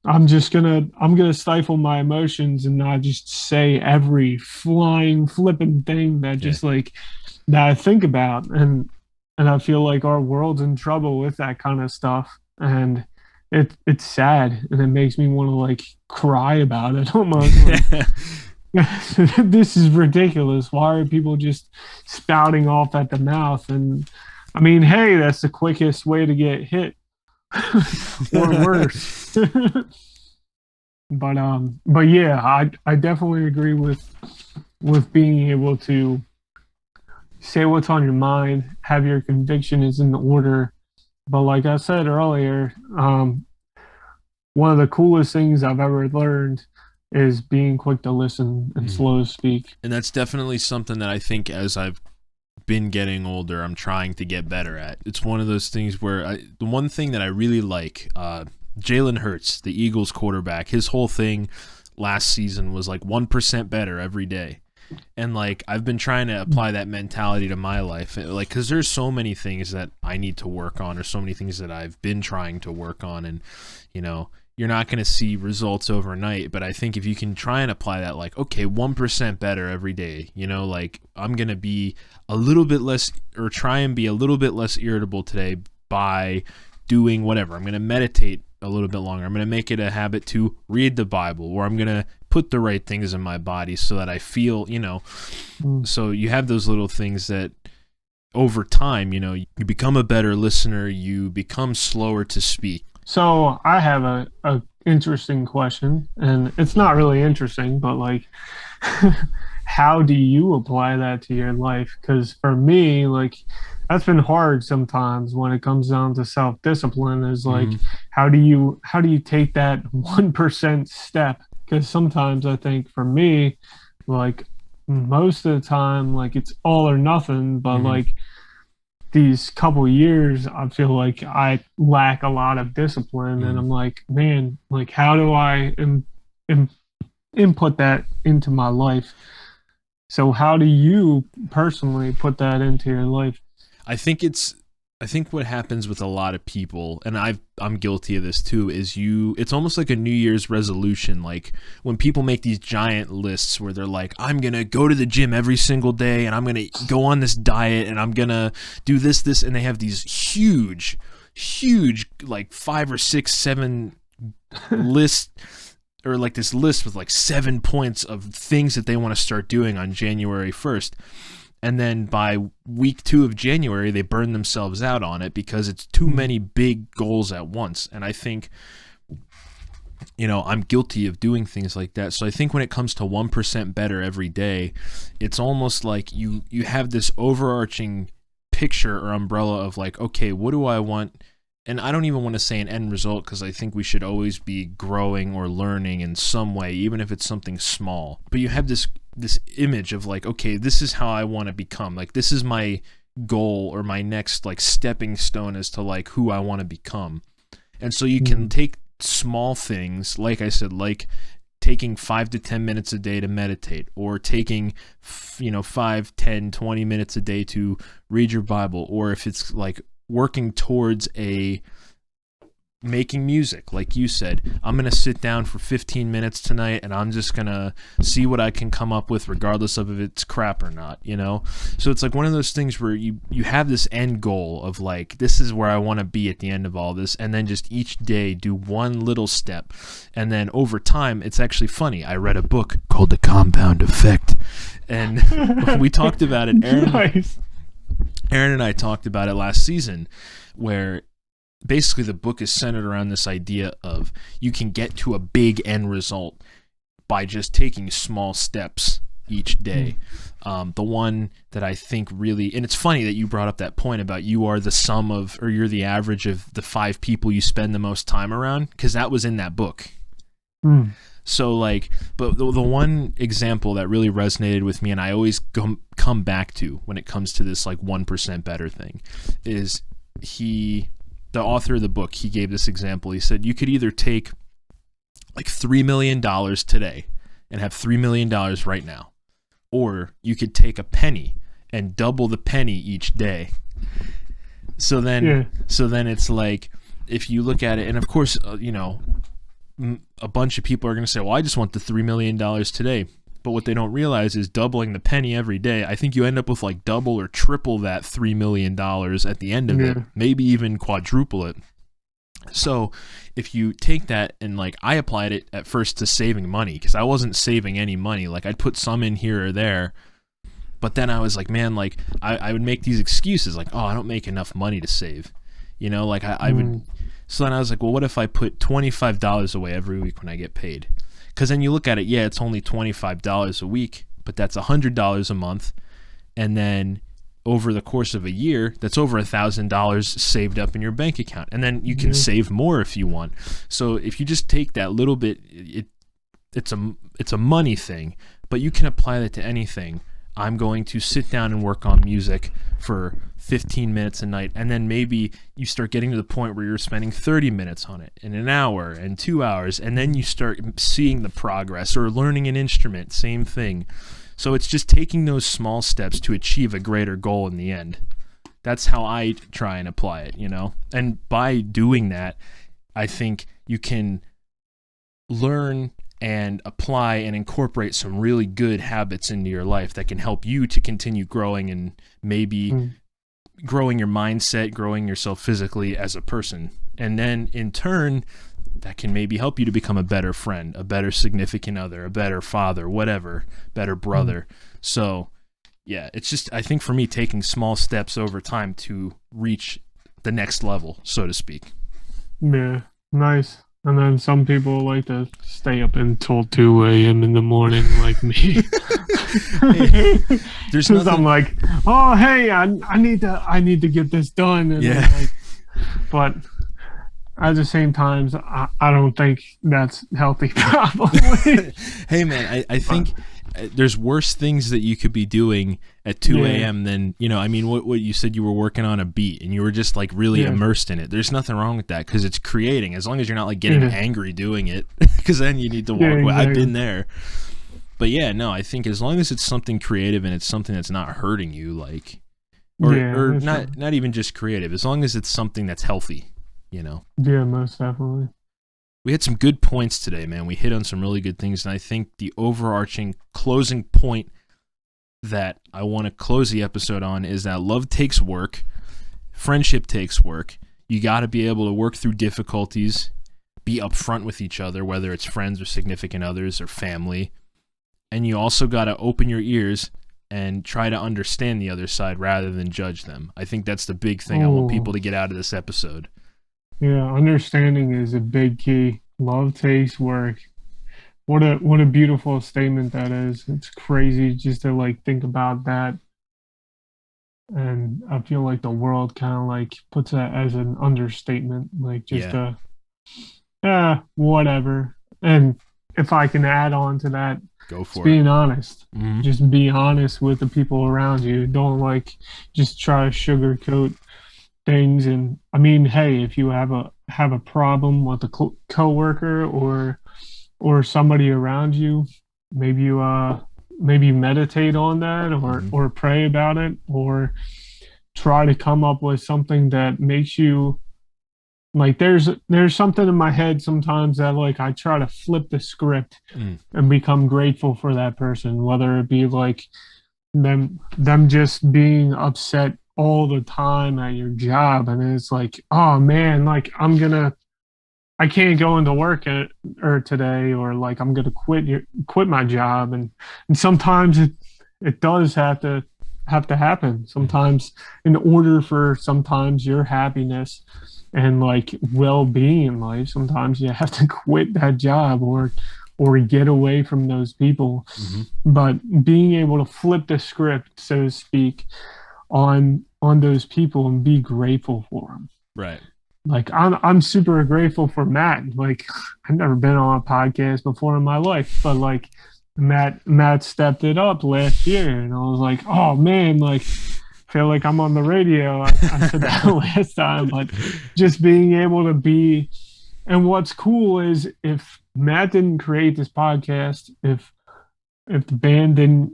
I'm gonna stifle my emotions and not just say every flipping thing that just like that I think about. And and I feel like our world's in trouble with that kind of stuff. And it's sad, and it makes me want to like cry about it almost. Like, this is ridiculous. Why are people just spouting off at the mouth? And I mean, hey, that's the quickest way to get hit or worse. But yeah, I definitely agree with being able to say what's on your mind, have your conviction is in order. But like I said earlier, one of the coolest things I've ever learned is being quick to listen and slow to speak. And that's definitely something that I think as I've been getting older, I'm trying to get better at. It's one of those things where the one thing that I really like, Jalen Hurts, the Eagles quarterback, his whole thing last season was like 1% better every day. And like I've been trying to apply that mentality to my life, like because there's so many things that I need to work on, or so many things that I've been trying to work on, and you know, you're not going to see results overnight, but I think if you can try and apply that, like, okay, 1% better every day, you know, like I'm going to be a little bit less, or try and be a little bit less irritable today by doing whatever. I'm going to meditate a little bit longer. I'm going to make it a habit to read the Bible, or I'm going to put the right things in my body so that I feel, you know, so you have those little things that over time, you know, you become a better listener, you become slower to speak. So I have a interesting question, and it's not really interesting, but like, how do you apply that to your life? Because for me, like, that's been hard sometimes when it comes down to self-discipline. Is like, how do you take that 1% step? Because sometimes I think for me, like most of the time, like it's all or nothing. But like these couple years, I feel like I lack a lot of discipline, and I'm like, man, like how do I input that into my life? So how do you personally put that into your life? I think what happens with a lot of people, and I'm guilty of this too, is it's almost like a New Year's resolution. Like when people make these giant lists where they're like, I'm going to go to the gym every single day, and I'm going to go on this diet, and I'm going to do this, and they have these huge, like 5 or 6, 7 lists, or like this list with like 7 points of things that they want to start doing on January 1st. And then by week 2 of January, they burn themselves out on it because it's too many big goals at once. And I think, you know, I'm guilty of doing things like that. So I think when it comes to 1% better every day, it's almost like you have this overarching picture or umbrella of like, okay, what do I want? And I don't even want to say an end result, because I think we should always be growing or learning in some way, even if it's something small. But you have this image of like, okay, this is how I want to become. Like this is my goal, or my next like stepping stone as to like who I want to become. And so you can take small things, like I said, like taking 5 to 10 minutes a day to meditate, or taking 5, 10, 20 minutes a day to read your Bible, or if it's like working towards making music, like you said, I'm going to sit down for 15 minutes tonight, and I'm just going to see what I can come up with, regardless of if it's crap or not, you know? So it's like one of those things where you have this end goal of like, this is where I want to be at the end of all this, and then just each day do one little step. And then over time, it's actually funny. I read a book called The Compound Effect, and we talked about it. Aaron and I talked about it last season, where basically the book is centered around this idea of you can get to a big end result by just taking small steps each day. The one that I think really, and it's funny that you brought up that point about you are the sum of, or you're the average of the 5 people you spend the most time around, because that was in that book. So like, but the one example that really resonated with me, and I always come back to when it comes to this like 1% better thing, is the author of the book, he gave this example. He said you could either take like $3 million today and have $3 million right now, or you could take a penny and double the penny each day. So then it's like, if you look at it, and of course, a bunch of people are going to say, well, I just want the $3 million today. But what they don't realize is doubling the penny every day. I think you end up with like double or triple that $3 million at the end of it, maybe even quadruple it. So if you take that and like I applied it at first to saving money because I wasn't saving any money. Like I'd put some in here or there. But then I was like, man, like I would make these excuses like, oh, I don't make enough money to save. You know, like I would. So then I was like, well, what if I put $25 away every week when I get paid? Because then you look at it, yeah, it's only $25 a week, but that's $100 a month. And then over the course of a year, that's over $1,000 saved up in your bank account. And then you can save more if you want. So if you just take that little bit, it's a money thing, but you can apply that to anything. I'm going to sit down and work on music for 15 minutes a night, and then maybe you start getting to the point where you're spending 30 minutes on it, and an hour, and 2 hours, and then you start seeing the progress, or learning an instrument, same thing. So it's just taking those small steps to achieve a greater goal in the end. That's how I try and apply it, you know? And by doing that, I think you can learn and apply and incorporate some really good habits into your life that can help you to continue growing and maybe growing your mindset, growing yourself physically as a person. And then in turn, that can maybe help you to become a better friend, a better significant other, a better father, whatever, better brother. So yeah, it's just, I think for me, taking small steps over time to reach the next level, so to speak. Yeah, nice. And then some people like to stay up until 2 a.m. in the morning, like me. Hey, there's nothing. I'm like, oh, hey, I need to get this done. And yeah. like, but at the same time, I don't think that's healthy. Probably. Hey, man, I think there's worse things that you could be doing at 2 a.m. than, you know, I mean, what you said, you were working on a beat and you were just like really immersed in it. There's nothing wrong with that because it's creating, as long as you're not like getting angry doing it, because then you need to walk away. Exactly. I've been there. But yeah, no, I think as long as it's something creative and it's something that's not hurting you, like, or not even just creative, as long as it's something that's healthy, you know? Yeah, most definitely. We had some good points today, man. We hit on some really good things, and I think the overarching closing point that I want to close the episode on is that love takes work, friendship takes work. You got to be able to work through difficulties, be upfront with each other, whether it's friends or significant others or family, and you also got to open your ears and try to understand the other side rather than judge them. I think that's the big thing I want people to get out of this episode. Yeah, understanding is a big key. Love takes work. What a beautiful statement that is. It's crazy just to like think about that. And I feel like the world kind of like puts that as an understatement, like just whatever. And if I can add on to that, go for being honest. Mm-hmm. Just be honest with the people around you. Don't like just try to sugarcoat things. And I mean, hey, if you have a problem with a coworker or somebody around you, maybe you meditate on that or pray about it, or try to come up with something that makes you like, there's something in my head sometimes that like I try to flip the script and become grateful for that person, whether it be like them just being upset all the time at your job, and it's like, oh man, like I can't go into work or today, or like I'm gonna quit my job, and sometimes it does have to happen. Sometimes in order for sometimes your happiness and like well-being in life, sometimes you have to quit that job or get away from those people. But being able to flip the script, so to speak, on those people and be grateful for them. Right. Like I'm super grateful for Matt. Like I've never been on a podcast before in my life, but like Matt stepped it up last year, and I was like, oh man, like feel like I'm on the radio. I said that last time, but just being able to be. And what's cool is if Matt didn't create this podcast, if the band didn't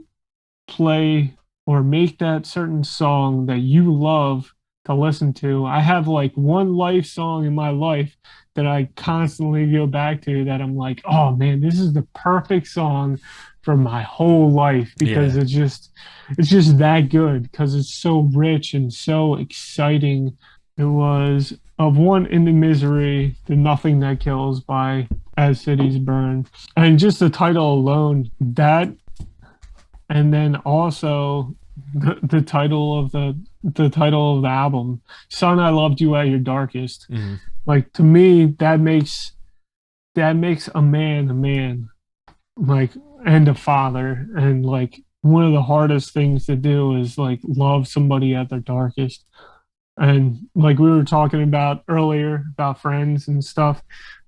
play or make that certain song that you love to listen to. I have like one life song in my life that I constantly go back to that I'm like, oh man, this is the perfect song for my whole life because Yeah. it's just that good because it's so rich and so exciting. It was Of One in the Misery, The Nothing That Kills by As Cities Burn. And just the title alone, that, and then also the title of the title of the album, Son, I Loved You at Your Darkest. Mhm. Like to me, that makes a man, like, and a father. And like one of the hardest things to do is like love somebody at their darkest. And like we were talking about earlier about friends and stuff,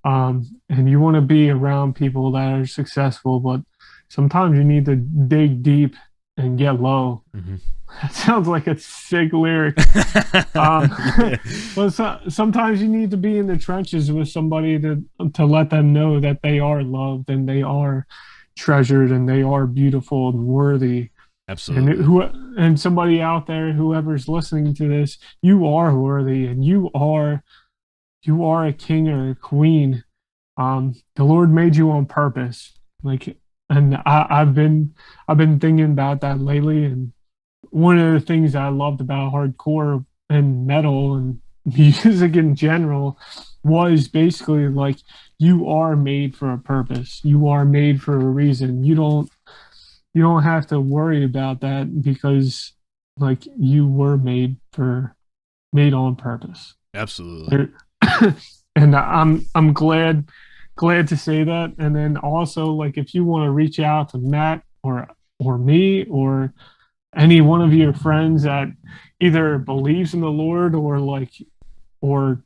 and you want to be around people that are successful, but sometimes you need to dig deep and get low. Mhm. That sounds like a sick lyric. Yeah. But sometimes you need to be in the trenches with somebody to let them know that they are loved and they are treasured and they are beautiful and worthy. And Absolutely. and somebody out there, whoever's listening to this, you are worthy and you are a king or a queen. The Lord made you on purpose. Like, and I've been thinking about that lately. And one of the things I loved about hardcore and metal and music in general was basically like you are made for a purpose. You are made for a reason. You don't have to worry about that because like you were made on purpose. Absolutely. And I'm glad to say that. And then also like if you want to reach out to Matt or me or any one of your friends that either believes in the Lord or like or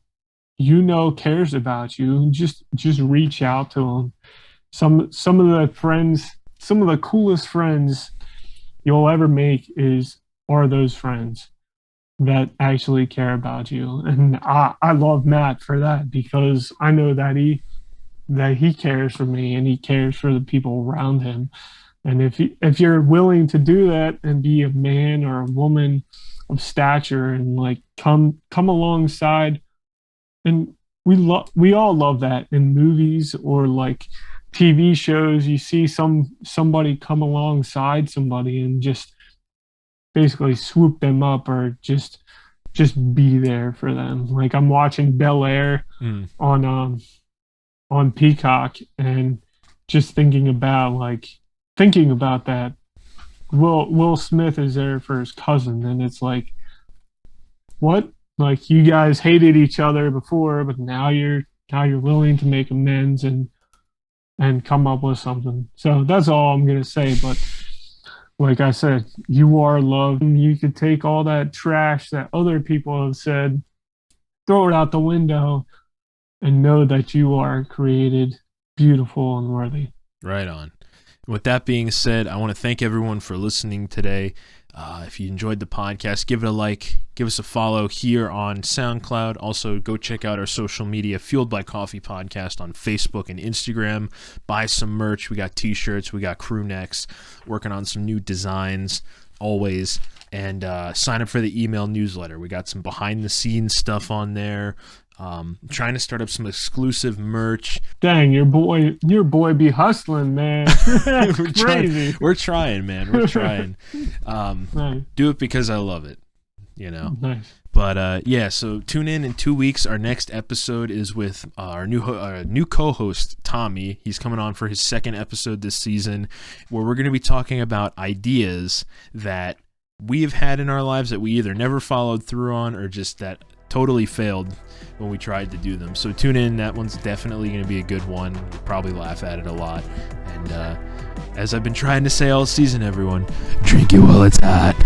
cares about you, just reach out to them. Some of the coolest friends you'll ever make are those friends that actually care about you. And I love Matt for that because I know that he cares for me and he cares for the people around him. And if you're willing to do that and be a man or a woman of stature and like come alongside, and we all love that in movies or like TV shows. You see somebody come alongside somebody and just basically swoop them up or just be there for them. Like I'm watching Bel Air Mm. on Peacock and just thinking about that. Will Smith is there for his cousin, and it's like, what? Like you guys hated each other before, but now you're willing to make amends and come up with something. So that's all I'm gonna say. But like I said, you are loved. And you could take all that trash that other people have said, throw it out the window, and know that you are created beautiful and worthy. Right on. With that being said, I want to thank everyone for listening today. If you enjoyed the podcast, give it a like, give us a follow here on SoundCloud. Also, go check out our social media, Fueled by Coffee Podcast on Facebook and Instagram. Buy some merch. We got t-shirts. We got crew necks. Working on some new designs always. And sign up for the email newsletter. We got some behind-the-scenes stuff on there. Trying to start up some exclusive merch. Dang, your boy be hustling, man. Crazy. We're trying, man. We're trying. Nice. Do it because I love it, you know. Nice. But yeah, so tune in 2 weeks. Our next episode is with our new co-host Tommy. He's coming on for his second episode this season, where we're going to be talking about ideas that we have had in our lives that we either never followed through on or just that totally failed when we tried to do them. So tune in. That one's definitely going to be a good one. You'll probably laugh at it a lot. And as I've been trying to say all season, everyone, drink it while it's hot.